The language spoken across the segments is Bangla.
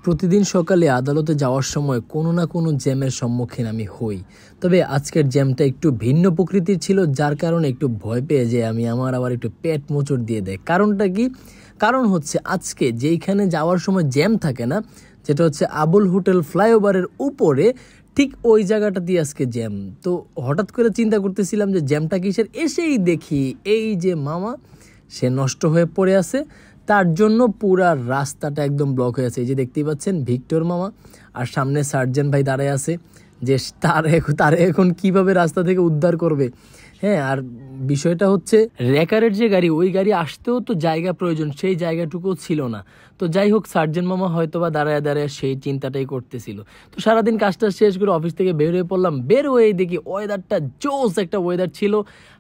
প্রতিদিন সকালে আদালতে যাওয়ার সময় কোনো না কোনো জ্যামের সম্মুখীন আমি হই। তবে আজকের জ্যামটা একটু ভিন্ন প্রকৃতির ছিল, যার কারণে একটু ভয় পেয়ে যে আমার আবার একটু পেট মোচড় দিয়ে দেয়। কারণটা কি? কারণ হচ্ছে আজকে যেইখানে যাওয়ার সময় জ্যাম থাকে না, যেটা হচ্ছে আবুল হোটেল ফ্লাইওভারের উপরে, ঠিক ওই জায়গাটা দিয়ে আজকে জ্যাম। তো হঠাৎ করে চিন্তা করতেছিলাম যে জ্যামটা কিসের, এসেই দেখি এই যে মামা সে নষ্ট হয়ে পড়ে আছে, তার জন্য পুরা রাস্তাটা একদম ব্লক হয়ে আছে। এই যে দেখতেই পাচ্ছেন ভিক্টর মামা, আর সামনে সার্জেন ভাই দাঁড়ায় আছে যে তারা এখন কিভাবে রাস্তা থেকে উদ্ধার করবে। হ্যাঁ, আর বিষয়টা হচ্ছে রেকারের যে গাড়ি, ওই গাড়ি আসতেও তো জায়গা প্রয়োজন, সেই জায়গাটুকুও ছিল না। তো যাই হোক, সার্জেন মামা হয়তো বা দাঁড়ায় দাঁড়ায় সেই চিন্তাটাই করতেছিল। তো সারাদিন কাজটা শেষ করে অফিস থেকে বের হয়ে পড়লাম। বের হয়েই দেখি ওয়েদারটা জোস একটা ওয়েদার ছিল,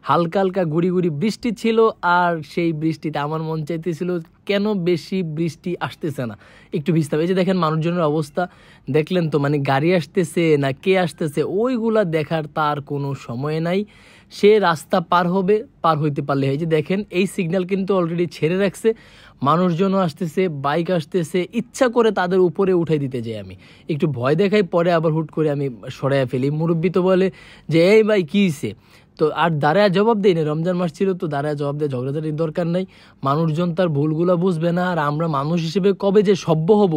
হালকা হালকা গুড়ি গুড়ি বৃষ্টি ছিল। আর সেই বৃষ্টিতে আমার মন চাইতেছিল কেন বেশি বৃষ্টি আসতেছে না, একটু ভিজতে হবে। এই যে দেখেন মানুষজনের অবস্থা দেখলেন তো, মানে গাড়ি আসতেছে না কে আসতেছে ওইগুলা দেখার তার কোনো সময় নাই। সে রাস্তা পার হবে, পার হইতে পারলে। এই যে দেখেন এই সিগন্যাল কিন্তু অলরেডি ছেড়ে রাখছে, মানুষজনও আসতেছে, বাইক আসতেছে, ইচ্ছা করে তাদের উপরে উঠাই দিতে যাই। আমি একটু ভয় দেখাই, পরে আবার হুট করে আমি সরাইয়া ফেলি। মুরব্বি তো বলে যে এই ভাই কী হইছে, তো আর দাঁড়ায় জবাব দেই না। রমজান মাস ছিল তো দাঁড়ায় জবাব দেয় ঝগড়াঝাটির দরকার নাই। মানুষজন তার ভুলগুলা বুঝবে না, আর আমরা মানুষ হিসেবে কবে যে সভ্য হব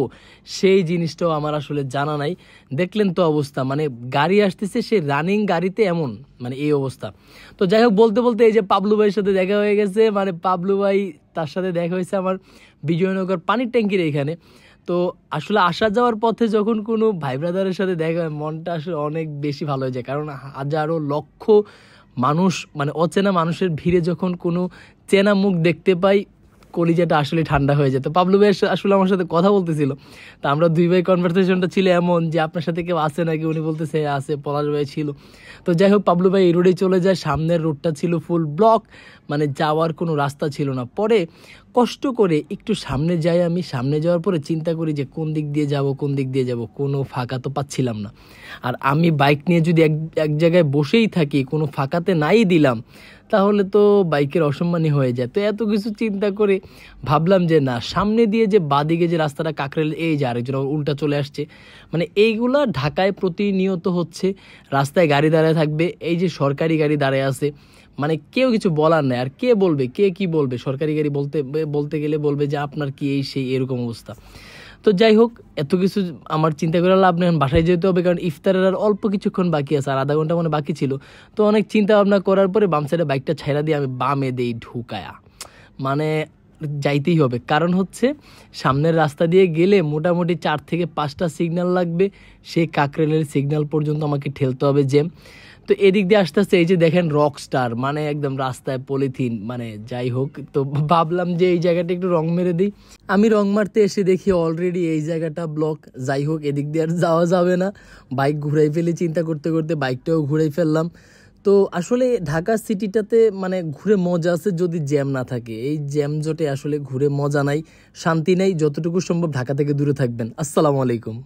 সেই জিনিসটাও আমার আসলে জানা নাই। দেখলেন তো অবস্থা, মানে গাড়ি আসতেছে, সে রানিং গাড়িতে এমন, মানে এই অবস্থা। তো যাই হোক, বলতে বলতে এই যে পাবলু ভাইয়ের সাথে দেখা হয়ে গেছে। মানে পাবলু ভাই, তার সাথে দেখা হয়েছে আমার বিজয়নগর পানির ট্যাঙ্কির এখানে। তো আসলে আসা যাওয়ার পথে যখন কোনো ভাই ব্রাদারের সাথে দেখা হয়, মনটা আসলে অনেক বেশি ভালো হয়ে যায়। কারণ হাজারো লক্ষ মানুষ, মানে অচেনা মানুষের ভিড়ে যখন কোনো চেনা মুখ দেখতে পাই, কলিজাটা আসলে ঠান্ডা হয়ে যেত। পাবলু ভাই আসলে আমার সাথে কথা বলতেছিল, তা আমরা দুই ভাই কনভারসেশনটা ছিল এমন যে আপনার সাথে কেউ আছে নাকি, উনি বলতেছে আছে, পলাশ ভাই ছিল। তো যাই হোক, পাবলু ভাই এই রোডেই চলে যায়। সামনের রোডটা ছিল ফুল ব্লক, মানে যাওয়ার কোনো রাস্তা ছিল না। পরে কষ্ট করে একটু সামনে যাই। আমি সামনে যাওয়ার পরে চিন্তা করি যে কোন দিক দিয়ে যাব, কোন দিক দিয়ে যাব, কোনো ফাঁকা তো পাচ্ছিলাম না। আর আমি বাইক নিয়ে যদি এক জায়গায় বসেই থাকি, কোনো ফাঁকাতে নাই দিলাম, তাহলে তো বাইকের অসম্মানই হয়ে যায়। তো এত কিছু চিন্তা করে ভাবলাম যে না, সামনে দিয়ে যে বাদিকে যে রাস্তাটা কাকরেল, এই যে আরেকজন উল্টা চলে আসছে, মানে এইগুলা ঢাকায় প্রতিনিয়ত হচ্ছে। রাস্তায় গাড়ি দাঁড়ায় থাকবে, এই যে সরকারি গাড়ি দাঁড়ায় আছে, মানে কেউ কিছু বলার নেই। আর কে বলবে, কে কি বলবে? সরকারি গাড়ি বলতে গেলে বলবে যে আপনার কি এই সেই, এরকম অবস্থা। তো যাই হোক, এত কিছু আমার চিন্তা করে লাভ নেই, বাসায় যেতে হবে, কারণ ইফতারের আর অল্প কিছুক্ষণ বাকি আছে, আর আধা ঘন্টা মানে বাকি ছিল। তো অনেক চিন্তা ভাবনা করার পরে বাম সাইডে বাইকটা ছাইড়া দিয়ে আমি বামে দেই ঢুকায়া, মানে যাইতেই হবে। কারণ হচ্ছে সামনের রাস্তা দিয়ে গেলে মোটামুটি 4 থেকে 5টা সিগন্যাল লাগবে, সেই কাকরেলের সিগন্যাল পর্যন্ত আমাকে ঠেলতে হবে জ্যাম। তো এদিক দিয়ে আস্তে আস্তে এই যে দেখেন রক স্টার, মানে একদম রাস্তায় পলিথিন, মানে যাই হোক, তো ভাবলাম যে এই জায়গাটা একটু রং মেরে দিই। আমি রং মারতে এসে দেখি অলরেডি এই জায়গাটা ব্লক। যাই হোক, এদিক দিয়ে আর যাওয়া যাবে না, বাইক ঘুরাই ফেলি। চিন্তা করতে করতে বাইকটাও ঘুরাই ফেললাম। তো আসলে ঢাকা সিটিটাতে মানে ঘুরে মজা আছে যদি জ্যাম না থাকে। এই জ্যাম জটে আসলে ঘুরে মজা নাই, শান্তি নাই। যতটুকু সম্ভব ঢাকা থেকে দূরে থাকবেন। আসসালামু আলাইকুম।